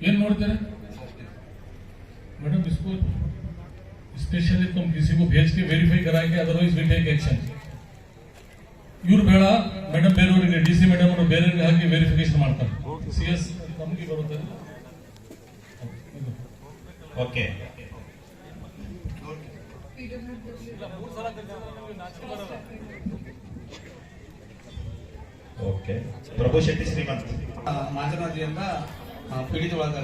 ಏನ್ ನೋಡ್ತಾರೆ मैडम? इसको स्पेशली तुम किसी को भेज के वेरीफाई कराएंगे, अदरवाइज वी टेक एक्शन. ಇವ್ರು ಬೇಡ ಮೇಡಮ್, ಬೇರೆಯವರಿಗೆ ಡಿ ಸಿ ಮೇಡಮ್ ಅವರು ಬೇರೆಯವರಿಗೆ ಹಾಕಿ ವೆರಿಫಿಕೇಶನ್ ಮಾಡ್ತಾರೆ. CS ನಮಗೆ ಬರುತ್ತೆ. Okay, okay. ಪ್ರಭು ಶೆಟ್ಟಿ ಶ್ರೀಮಂತ್ ಮಾಂಜನದಿಯಿಂದ ಪೀಡಿತ ಒಳಗ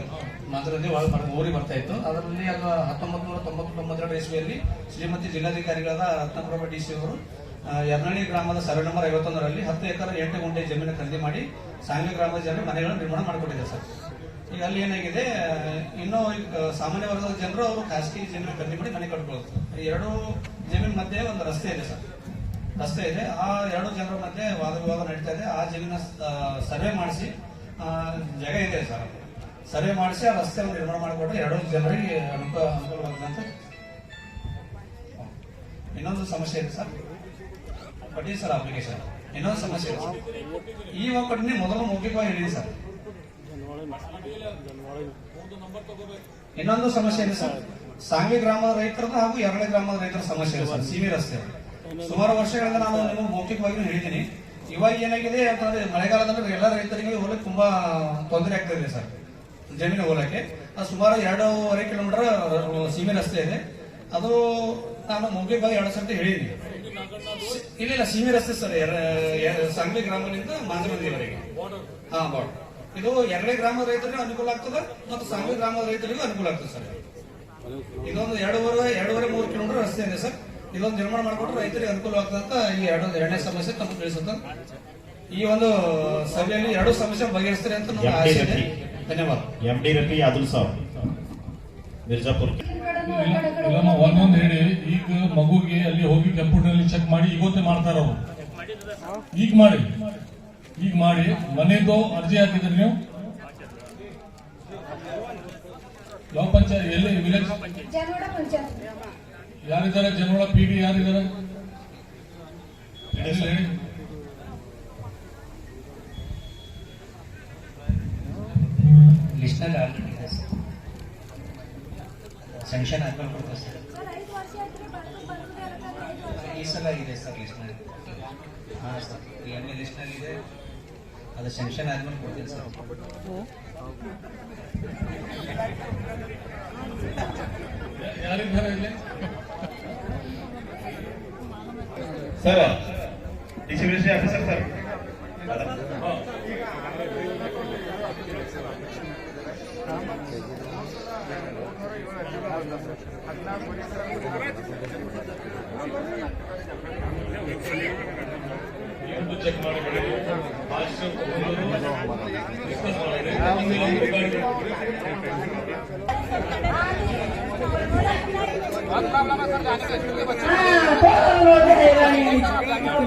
ಮಾಂಜನದಿ ಒಳಗೆ ಊರಿಗೆ ಬರ್ತಾ ಇತ್ತು. ಅದರಲ್ಲಿ 1992 ಇಸ್ವಿಯಲ್ಲಿ ಶ್ರೀಮತಿ ಜಿಲ್ಲಾಧಿಕಾರಿಗಳಾದ ರತ್ನಪ್ರಭಾ DC ಅವರು ಯರ್ನಳ್ಳಿ ಗ್ರಾಮದ ಸರ್ವೆ ನಂಬರ್ 51ರಲ್ಲಿ 10 ಎಕರೆ 8 ಗುಂಟೆ ಜಮೀನು ಖರೀದಿ ಮಾಡಿ ಸಾಂಗ್ಲಿ ಗ್ರಾಮದ ಜನರು ಮನೆಗಳನ್ನು ನಿರ್ಮಾಣ ಮಾಡಿಕೊಟ್ಟಿದ್ದಾರೆ ಸರ್. ಈಗ ಅಲ್ಲಿ ಏನಾಗಿದೆ, ಇನ್ನೂ ಸಾಮಾನ್ಯ ವರ್ಗದ ಜನರು ಅವರು ಖಾಸಗಿ ಜಮೀನು ಖರೀದಿ ಮಾಡಿ ಮನೆ ಕಟ್ಕೊಳ್ಳೋದು. ಎರಡು ಜಮೀನ್ ಮಧ್ಯೆ ಒಂದು ರಸ್ತೆ ಇದೆ ಸರ್, ರಸ್ತೆ ಇದೆ. ಆ ಎರಡು ಜನರ ಮಧ್ಯೆ ವಾದ ವಿವಾದ ನಡೀತಾ ಇದೆ. ಆ ಜಮೀನ ಸರ್ವೆ ಮಾಡಿಸಿ ಜಾಗ ಇದೆ ಸರ್, ಸರ್ವೆ ಮಾಡಿಸಿ ಆ ರಸ್ತೆಯನ್ನು ನಿರ್ಮಾಣ ಮಾಡಿಕೊಟ್ರೆ ಎರಡು ಜನರಿಗೆ ಅನುಕೂಲವಾಗದಂತ. ಇನ್ನೊಂದು ಸಮಸ್ಯೆ ಇದೆ ಸರ್, ಕೊಟ್ಟಿದೆ ಸರ್ ಅಪ್ಲಿಕೇಶನ್. ಇನ್ನೊಂದು ಸಮಸ್ಯೆ ಇದೆ ಸರ್, ಈ ಒಕ್ಕಟ್ಟಿನ ಮೊದಲು ಮೌಖಿಕವಾಗಿ ಹೇಳಿದೆ ಸರ್. ಇನ್ನೊಂದು ಸಮಸ್ಯೆ ಇದೆ ಸರ್, ಸಾಂಗ್ಲಿ ಗ್ರಾಮದ ರೈತರದ ಹಾಗೂ ಯರಳಿ ಗ್ರಾಮದ ರೈತರ ಸಮಸ್ಯೆ ಇದೆ ಸರ್. ಸೀಮೆ ರಸ್ತೆ ಸುಮಾರು ವರ್ಷಗಳಿಂದ ನಾನು ನಿಮಗೆ ಮೌಖಿಕವಾಗಿ ಹೇಳಿದ್ದೀನಿ. ಇವಾಗ ಏನಾಗಿದೆ ಅಂತಂದ್ರೆ ಮಳೆಗಾಲದಲ್ಲಿ ಎಲ್ಲ ರೈತರಿಗೆ ಹೋಗಕ್ಕೆ ತುಂಬಾ ತೊಂದರೆ ಆಗ್ತಾ ಇದೆ ಸರ್. ಜಮೀನು ಹೋಗಕ್ಕೆ ಸುಮಾರು 2.5 ಕಿಲೋಮೀಟರ್ ಸೀಮೆ ರಸ್ತೆ ಇದೆ. ಅದು ನಾನು ಮೌಖಿಕವಾಗಿ 2 ಸರ್ತಿ ಹೇಳಿದ್ದೀನಿ. ಇಲ್ಲ ಸೀಮೆ ರಸ್ತೆ ಸರ್, ಸಾಂಗ್ಲಿ ಗ್ರಾಮದಿಂದ ಮಾಂಜನದಿವರೆಗೆ. ಹಾ, ಬಾರ್ಡರ್. ಇದು ಎರಡೇ ಗ್ರಾಮದ ರೈತರಿಗೂ ಅನುಕೂಲ ಆಗ್ತದೆ ಮತ್ತು ಸಾಂಗ್ಲಿ ಗ್ರಾಮದ ರೈತರಿಗೂ ಅನುಕೂಲ ಆಗ್ತದೆ ಸರ್. ಇದೊಂದು 2.5-3 ಕಿಲೋಮೀಟರ್ ರಸ್ತೆ ಇದೆ ಸರ್. ಇದೊಂದು ನಿರ್ಮಾಣ ಮಾಡಿಕೊಟ್ರೆ ರೈತರಿಗೆ ಅನುಕೂಲ ಆಗ್ತದೆ ಅಂತ ಈ ಎರಡನೇ ಸಮಸ್ಯೆ ತಮಗೆ ತಿಳಿಸುತ್ತೆ. ಈ ಒಂದು ಸಭೆಯಲ್ಲಿ 2 ಸಮಸ್ಯೆ ಬಗೆಹರಿಸ್ತಾರೆ ಅಂತ ನಮ್ಗೆ ಆಸೆ ಇದೆ. ಧನ್ಯವಾದ. MD ರಫಿ ಆದಿಲ್ ಸಾಬ್ ಮಿರ್ಜಾಪುರ್. ಒಂದೊಂದು ಹೇಳಿ, ಈಗ ಮಗುಗೆ ಅಲ್ಲಿ ಹೋಗಿ ಕಂಪ್ಯೂಟರ್ ಚೆಕ್ ಮಾಡಿ ಇವತ್ತೇ ಮಾಡ್ತಾರ ಅವರು. ಈಗ ಮಾಡಿ ಮನೆದು ಅರ್ಜಿ ಹಾಕಿದ್ರಿ ನೀವು? ಯಾವ ಪಂಚಾಯತ್? ಎಲ್ಲಿ? ವಿಲೇಜ್ ಯಾರಿದ್ದಾರೆ? ಜನೋಳ PD ಯಾರಿದ್ದಾರೆ? ಹೇಳಿ. ಲಿಸ್ಟ್ನಲ್ಲಿ ಆಲ್ರೆಡಿ ಇದೆ ಸರ್, ಸೆಂಕ್ಷನ್ ಆದ್ಮೇಲೆ ಕೊಡ್ತಾರೆ ಸರ್. ಈ ಸಲ ಇದೆ ಸರ್ ಲಿಸ್ಟ್ನಲ್ಲಿ. ಹಾಂ ಸರ್, ಈ ಲಿಸ್ಟ್ನಲ್ಲಿ ಇದೆ. ಅದು ಸೆಂಕ್ಷನ್ ಆದ್ಮೇಲೆ ಕೊಡ್ತೀನಿ ಸರ್. ಯಾರಿದ್ದಾರೆ ಇಲ್ಲಿ sir? DCBC officer sir. Check ಮಾಡಿ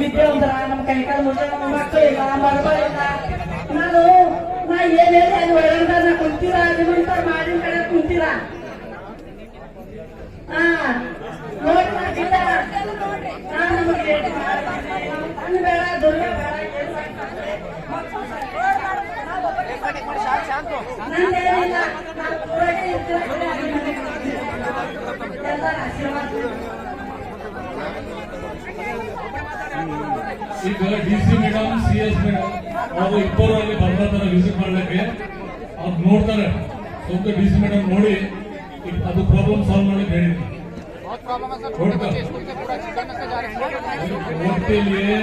ವಿದ್ಯಾವಂತರ ನಮ್ಮ ಕೈಕಾಲ ಮುಂದೆ ನಮ್ಮ ಮಕ್ಕಳಿಲ್ಲ, ಮರಗಳಿಲ್ಲ. ನಾ ಏನ್ ಹೇಳಿ ಅಲ್ಲಿ ಒಳಗಡೆ ಕುಂತೀರಾ, ನಿಮ್ಮಂತ ಮಾಡಿನ ಕಡೆ ಕುಂತೀರಾ? ನೋಡಿ ಮಾಡಿಲ್ಲ. ನಮಗೆ ಸಣ್ಣ ಬೇಡ, ದುರ್ಗ ಬೇಡ, ನಂದೇನಿಲ್ಲ. ನಾನು ಊರಾಗೆ ಇರ್ತೀನಿ. ಎಲ್ಲರ ಆಶೀರ್ವಾದ. ಈಗ DC ಮೇಡಮ್, CS ಮೇಡಮ್ ಅವರು ಇಬ್ಬರು ಅಲ್ಲಿ ಬರ್ತಾರೆ ವಿಸಿಟ್ ಮಾಡ್ಲಿಕ್ಕೆ. ಅವ್ರು ನೋಡ್ತಾರೆ, ಸ್ವಲ್ಪ DC ಮೇಡಮ್ ನೋಡಿ ಅದು ಪ್ರಾಬ್ಲಮ್ ಸಾಲ್ವ್ ಮಾಡಲಿಕ್ಕೆ ಹೇಳಿದ್ರು. रोड के लिए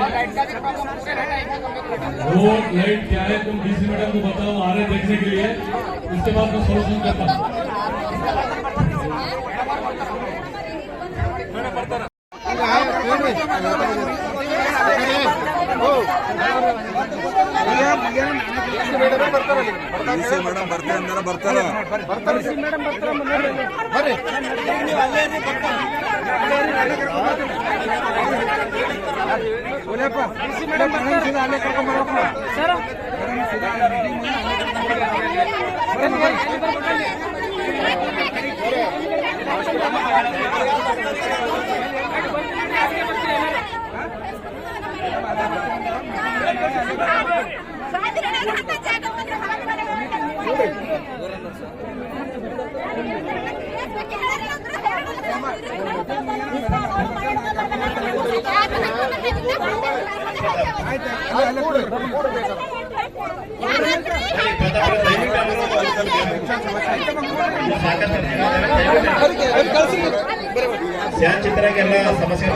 रोड लाइट क्या है, तुम DC मैडम को बताओ, आ रहे देखने के लिए. उसके बाद मैं सोल्यूशन करता हूँ. ಮೇಡಮ್ ಬರ್ತಾರೆ ಅಂದ್ರೆ ಬರ್ತಾರೆ. ಚಿತ್ರಕ್ಕೆಲ್ಲ ಸಮಸ್ಯೆ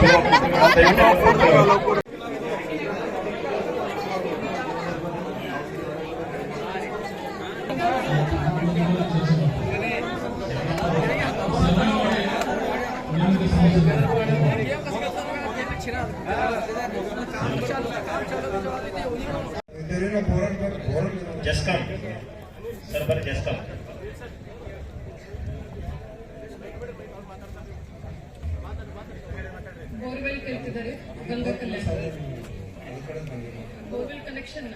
ಜಸ್ಕಮ್ ಸರ್ ಬರ್ ಜಸ್ಕಮ್ ಬೋರ್ವೆಲ್ ಕೇಳ್ತಿದ್ದಾರೆ ಗಂಗಾ ಕಲ್ಯಾಣ ಬೋರ್ವೆಲ್ ಕನೆಕ್ಷನ್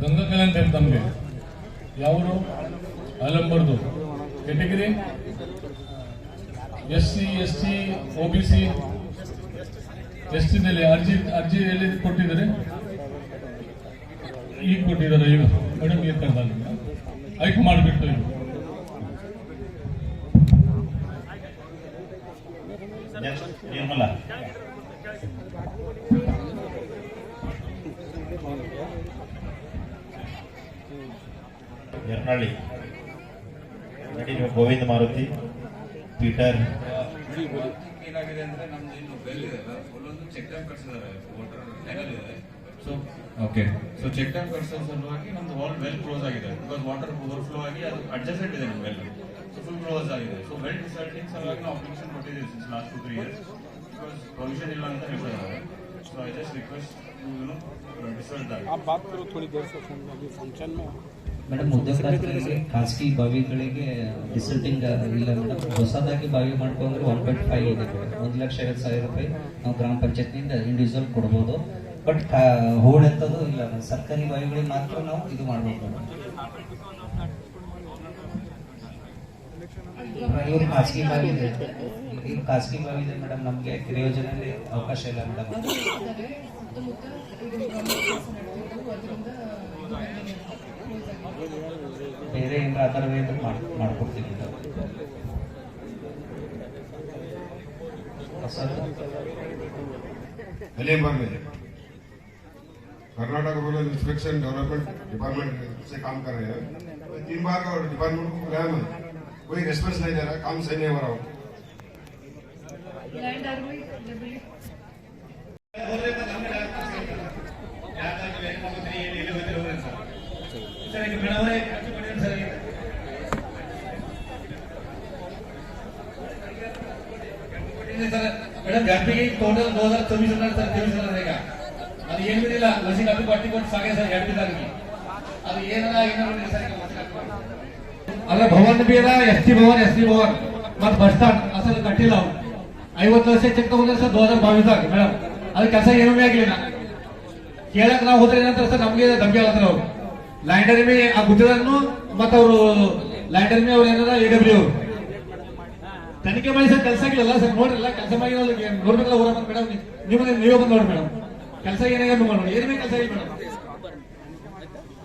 ಗಂಗಾ ಕಲ್ಯಾಣ ಬೇಕು ನಮಗೆ ಯಾವರು ಆಲಂಬರ್ದು ಕೆಟಗಿರಿ SC ST OBC ಎಷ್ಟಿನಲ್ಲಿ ಅರ್ಜಿ ಎಲ್ಲಿ ಕೊಟ್ಟಿದ್ದಾರೆ ಈಗ ಕೊಟ್ಟಿದ್ದಾರೆ ಈಗ ಮೇಡಮ್ ಏನ್ ಕರೆದಾಗ ಆಯ್ಕೆ ಮಾಡಿಬಿಟ್ಟು ಇದು ನಿರ್ಮಲಾ ಯರ್ನಳ್ಳಿ ಗೋವಿಂದ ಮಾರುತಿ ಪೀಟರ್ ಏನಾಗಿದೆ ಅಂದ್ರೆ ನಮ್ದು ಇನ್ನು ಬೆಲ್ ಇದೆ ಒಂದು ಚೆಕ್ ಡ್ಯಾಮ್ ಕಟ್ಸಿದ್ದಾರೆ ವಾಟರ್ ಲೆವೆಲ್ ಇದೆ so okay so check dam ಕಟ್ಸೋ ಸಲುವಾಗಿ ನಮ್ದು ವಾಲ್ ವೆಲ್ ಕ್ಲೋಸ್ ಆಗಿದೆ ಬಿಕಾಸ್ ವಾಟರ್ ಓವರ್ಫ್ಲೋ ಆಗಿ ಅದು ಅಡ್ಜಸ್ಟೆಡ್ ಇದೆ ನಮ್ಮ ವೆಲ್ ಸೊ ಫುಲ್ ಕ್ಲೋಸ್ ಆಗಿದೆ ಸೊ ವೆಲ್ ಡಿಸಲ್ಟಿಂಗ್ ಸಲುವಾಗಿ ನಾವು ಅಪ್ಲಿಕೇಶನ್ ಕೊಟ್ಟಿದ್ದೀವಿ since last 2-3 years because provision ಇಲ್ಲ ಅಂತ ಹೇಳ್ತಾರೆ so I just request desilt madam ಉದ್ಯೋಗದಾತರಿಗೆ ಖಾಸಗಿ ಬಾವಿಗಳಿಗೆ ಡಿಸಲ್ಟಿಂಗ್ ಇಲ್ಲ ಮೇಡಮ್. ಹೊಸದಾಗಿ ಬಾವಿ ಮಾಡ್ಕೊಂಡ್ರೆ 1.5 ಇದೆ ಮೇಡಮ್. 1,50,000 ರೂಪಾಯಿ ನಾವು ಗ್ರಾಮ ಪಂಚಾಯತ್ನಿಂದ ಇಂಡಿವಿಜುವಲ್ ಕೊಡ್ಬೋದು. ಬಟ್ ಹೋಡ್ ಎಂತದ್ದು ಇಲ್ಲ, ಸರ್ಕಾರಿ ಬಾವಿಗಳಿಗೆ ಮಾತ್ರ ನಾವು ಇದು ಮಾಡ್ಬೋದು ಮೇಡಮ್. ಇವ್ರು ಖಾಸಗಿ ಬಾವಿ ಇದೆ, ಇವ್ರು ಖಾಸಗಿ ಬಾವಿ ಇದೆ ಮೇಡಮ್. ನಮಗೆ ಕ್ರಿಯಾ ಯೋಜನೆಯಲ್ಲಿ ಅವಕಾಶ ಇಲ್ಲ ಮೇಡಮ್. ಬೇರೆ ಏನಾರ ಅದರ ವೇದ ಮಾಡ್ಕೊಡ್ತೀವಿ Karnataka rural inspection development department से काम कर रहे हैं. 3 बार का डिपार्टमेंट को बुलाया मैं, कोई रेस्पॉन्स नहीं दे रहा, काम सही नहीं हो रहा. ಮೇಡಮ್ ಗ್ಯಾಪಿಗೆ ಟೋಟಲ್ 2024 रहेगा ಅದು ಏನು ಬಿಡಿಲ್ಲ ಲಸಿಕೆ ಅಪ್ಪಿ ಪಟ್ಟಿ ಕೊಟ್ಟು ಸಾಗೆ ಸರ್ ಗ್ಯಾಪಿದಾಗಿ ಅದು ಏನಲ್ಲ ಅಲ್ಲ ಭವನ್ ಬಿ ಅದ ST ಭವನ್ ಮತ್ತು ಬಸ್ ಸ್ಟಾಂಡ್ ಅಸಲು ಕಟ್ಟಿಲ್ಲ ಅವ್ರು 50 ವರ್ಷ ಚೆಕ್ ತಗೊಂಡ್ರೆ ಸರ್ 2022 ಮೇಡಮ್ ಅದು ಕೆಲಸ ಏನೂ ಆಗಲಿಲ್ಲ. ಕೇಳಕ್ ನಾವು ಹೋದ್ರೆ ಏನಂತಾರೆ ಸರ್ ನಮಗೆ ಧಮಕಿ ಆಗತ್ತಾರ ಅವ್ರು ಲ್ಯಾಂಡರ್ ಮೇ ಆ ಗುತ್ತಿದನ್ನು ಮತ್ತು ಅವರು ಲ್ಯಾಂಡರ್ ಮೇ ಅವ್ರು ಏನಾರ AW ಅವರು ತನಿಖೆ ಮಾಡಿ ಸರ್ ಕೆಲಸ ಆಗಿಲ್ಲ ಸರ್ ನೋಡ್ರಲ್ಲ ಕೆಲಸ ಮಾಡಿ ನೋಡ್ಬೇಕಲ್ಲ ಊರ ಬಂದ್ ಮೇಡಮ್ ನೀವೇ ಬಂದು ನೋಡಿ ಮೇಡಮ್ ಕೆಲಸ ಏನಾಗ ನೋಡಿ ಏನೇ ಕೆಲಸ ಇಲ್ಲ ಮೇಡಮ್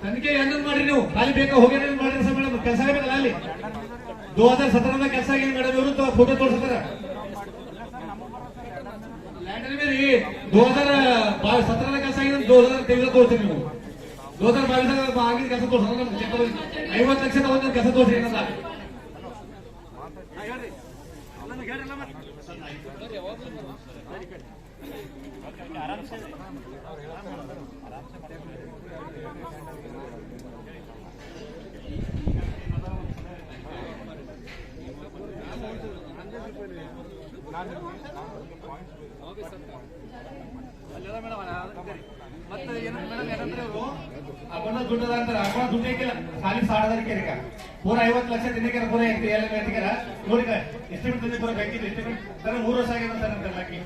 ತನಿಖೆ ಏನಂದ್ ಮಾಡ್ರಿ ನೀವು ಖಾಲಿ ಬೇಕಾ ಹೋಗಿ ಮಾಡ್ರಿ ಸರ್ ಮೇಡಮ್ ಕೆಲಸ ಆಗಬೇಕಲ್ಲ ಅಲ್ಲಿ 2017 ಕೆಲಸ ಆಗಿದೆ ಮೇಡಮ್ ಇವರು ಫೋಟೋ ತೋರಿಸ್ತಾರ ಲ್ಯಾಂಡರ್ ಮೇಲೆ 2017 ಕೆಲಸ ಆಗಿದೆ 2023 ತೋರಿಸ್ತೀವಿ ನೀವು 2022 ಆಗಿದ ಕೆಲಸ ತೋರಿಸೋದು 50 ಲಕ್ಷ ತಗೊಂಡು ಕೆಲಸ ತೋರಿಸಿ ಏನಲ್ಲ ಮತ್ತೆ ಏನಂದ್ರೆ ಅಪ್ಪನ ದುಡ್ಡದ ಅಂತಾರೆ ಅಪ್ಪನ ದುಡ್ಡು ಹಾಕಿಲ್ಲ ಖಾಲಿ ಸಾಡದಾರಿಕೆ ಪೂರ 50 ಲಕ್ಷ ತಿನ್ನಕ್ಕೆ ಪೂರ ಎತ್ತಿಗಾರ ನೋಡಿ ಎಸ್ಟಿಮೇಟ್ ತಂದೆ ಪೂರ ಬ್ಯಾಂಕಿಂದ ಎಸ್ಟಿಮೇಟ್ ಸರ್ 3 ವರ್ಷ ಆಗಿದೆ ಸರ್ ಅಂತ ಹಾಕಿ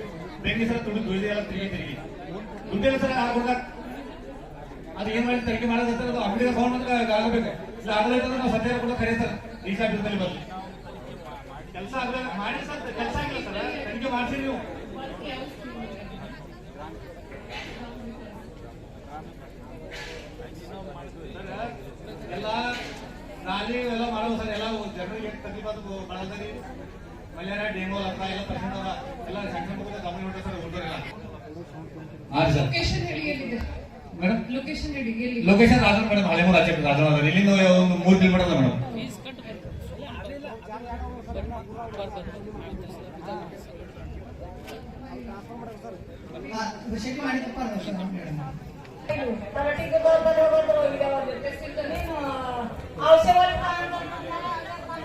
ಬ್ಯಾಂಕಿಂಗ್ ಸರ್ ದುಡ್ಡು ಎಲ್ಲ ತಿರುಗಿ ದುಡ್ಡೆಲ್ಲ ಸರ್ ಹಾಕೊಡ್ದ ಅದು ಏನ್ ಮಾಡಿ ತನಿಖೆ ಮಾಡೋದು ಸರ್ ಅದು ಅಂಗಡಿಗೆ ಫೋನ್ ಮಾತ್ರ ಆಗಬೇಕು ಇಲ್ಲ ಆಗಲೈತಂದ್ರೆ ನಾವು ಸತ್ಯ ಕೂಡ ಕರೆ ಸರ್ ಈ ಸಾಫೀಸ್ನಲ್ಲಿ ಬಂದು ಕೆಲಸ ಆಗಲ್ಲ ಮಾಡಿ ಸರ್ ಕೆಲಸ ಆಗಿಲ್ಲ ಸರ್ ತನಿಖೆ ಮಾಡಿಸಿ ನೀವು ಇವತ್ತು ಬಳಗದಲ್ಲಿ ಮಲ್ಯಾರ ಡೆಮೋ ಅಥವಾ ಎಲ್ಲ ಪರ್ಸೆಂಟ್ ಅವ ಎಲ್ಲ ಸಣ್ಣ ಮಕ್ಕಳ ಗಮನ ಹೊಂಟ ಸರ್ ಹುಡುಗರೆಲ್ಲ ಲೊಕೇಶನ್ ಹೇಳಿ ಎಲ್ಲಿದೆ ಮೇಡಮ್ ಲೊಕೇಶನ್ ಹೇಳಿ ಎಲ್ಲಿ ಲೊಕೇಶನ್ ರಾಜನ್ ಮೇಡಮ್ ಹಳೆಮೂರು ರಾಜನ್ ಇಲ್ಲಿಂದ ಒಂದು 3 ಕಿಲೋಮೀಟರ್ ಅಲ್ಲ ಮೇಡಮ್ ತರಟಿಗೆ ಬಂದ್ರು ಈಗ ನೀನು ಔಷಧ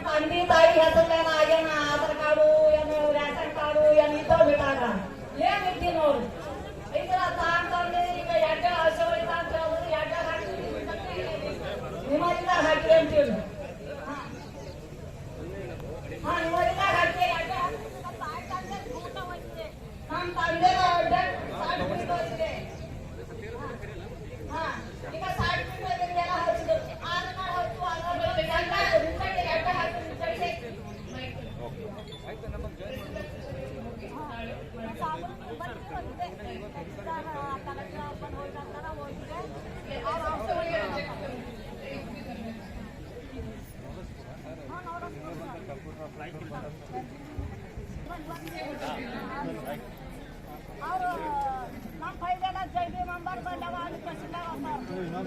ತಂದೆ ತಾಯಿ ಹೆಸರು ಆಗ್ಯಾನ ಆಧಾರ್ ಕಾರ್ಡು ಏನು ರೇಷನ್ ಕಾರ್ಡು ಏನು ಇದ್ದಾವ ಬಿಟ್ಟಾಗ ಏನ್ ಇದ್ದಿ ನೋಡು ಈ ತರ ತಗೊಂಡ್ರೆ ಈಗ ಎರಡ ಔಷಧ ಅಂತ ಹೇಳಿದ್ರು ಎರಡ ಹಾಕಿ ನಿಮ್ಮದಿಂದ ಹಾಕಿ ಅಂತೇಳಿ ನಿಮ್ಮದಿಂದ ಹಾಕಿ ನಮ್ಮ ತಂದೆ ಸರ್ಟಿಫಿಕೇಟ್ ಈಗ ಸರ್ಟಿಫಿಕೇಟ್ ಎಲ್ಲ ಹಚ್ಚಿದ್ರು ಆಧಾರ್ ಕಾರ್ಡ್ ಹಚ್ಚು ಆಧಾರ್ ಕಾರ್ಡ್ ರಿಸಲ್ಟ್ ಹಾಕಿ ರಿಸಲ್ಟ್